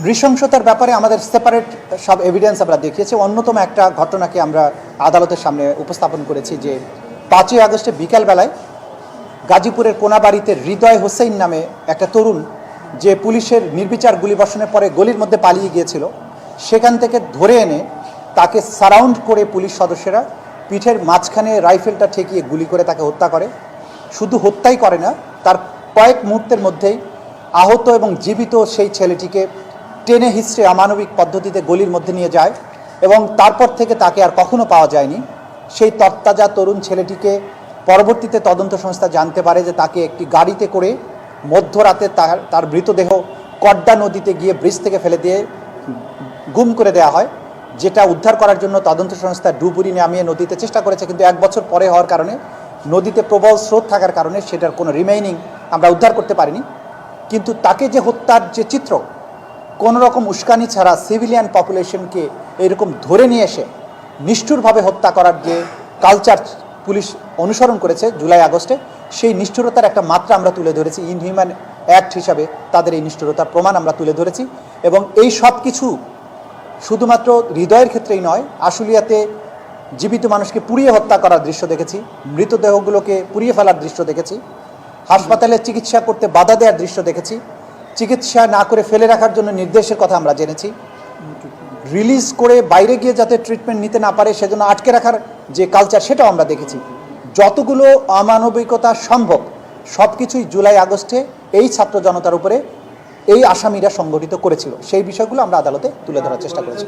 নৃশংসতার ব্যাপারে আমাদের সেপারেট সব এভিডেন্স আমরা দেখিয়েছি। অন্যতম একটা ঘটনাকে আমরা আদালতের সামনে উপস্থাপন করেছি যে 5ই আগস্টে বিকালবেলায় গাজীপুরের কোনাবাড়িতে হৃদয় হোসেন নামে একটা তরুণ, যে পুলিশের নির্বিচার গুলিবর্ষণের পরে গলির মধ্যে পালিয়ে গিয়েছিল, সেখান থেকে ধরে এনে তাকে সারাউন্ড করে পুলিশ সদস্যরা পিঠের মাঝখানে রাইফেলটা ঠেকিয়ে গুলি করে তাকে হত্যা করে। শুধু হত্যাই করে না, তার কয়েক মুহূর্তের মধ্যেই আহত এবং জীবিত সেই ছেলেটিকে টেনে হিস্ট্রে অমানবিক পদ্ধতিতে গলির মধ্যে নিয়ে যায় এবং তারপর থেকে তাকে আর কখনো পাওয়া যায়নি। সেই তরতাজা তরুণ ছেলেটিকে পরবর্তীতে তদন্ত সংস্থা জানতে পারে যে তাকে একটি গাড়িতে করে মধ্যরাতে তার মৃতদেহ কড্ডা নদীতে গিয়ে ব্রিজ থেকে ফেলে দিয়ে গুম করে দেওয়া হয়, যেটা উদ্ধার করার জন্য তদন্ত সংস্থা ডুবুরি নামিয়ে নদীতে চেষ্টা করেছে, কিন্তু 1 বছর পরে হওয়ার কারণে নদীতে প্রবল স্রোত থাকার কারণে সেটার কোনো রিমেইনিং আমরা উদ্ধার করতে পারিনি। কিন্তু তাকে যে হত্যার যে চিত্র, কোনো রকম উস্কানি ছাড়া সিভিলিয়ান পপুলেশনকে এরকম ধরে নিয়ে এসে নিষ্ঠুরভাবে হত্যা করার যে কালচার পুলিশ অনুসরণ করেছে জুলাই আগস্টে, সেই নিষ্ঠুরতার একটা মাত্রা আমরা তুলে ধরেছি। ইনহিউম্যান অ্যাক্ট হিসাবে তাদের এই নিষ্ঠুরতার প্রমাণ আমরা তুলে ধরেছি। এবং এই সব কিছু শুধুমাত্র হৃদয়ের ক্ষেত্রেই নয়, আশুলিয়াতে জীবিত মানুষকে পুড়িয়ে হত্যা করার দৃশ্য দেখেছি, মৃতদেহগুলোকে পুড়িয়ে ফেলার দৃশ্য দেখেছি, হাসপাতালে চিকিৎসা করতে বাধা দেওয়ার দৃশ্য দেখেছি, চিকিৎসা না করে ফেলে রাখার জন্য নির্দেশের কথা আমরা জেনেছি, রিলিজ করে বাইরে গিয়ে যাতে ট্রিটমেন্ট নিতে না পারে সেজন্য আটকে রাখার যে কালচার, সেটাও আমরা দেখেছি। যতগুলো অমানবিকতা সম্ভব সব কিছুই জুলাই আগস্টে এই ছাত্র জনতার উপরে এই আসামিরা সংগঠিত করেছিল, সেই বিষয়গুলো আমরা আদালতে তুলে ধরার চেষ্টা করেছি।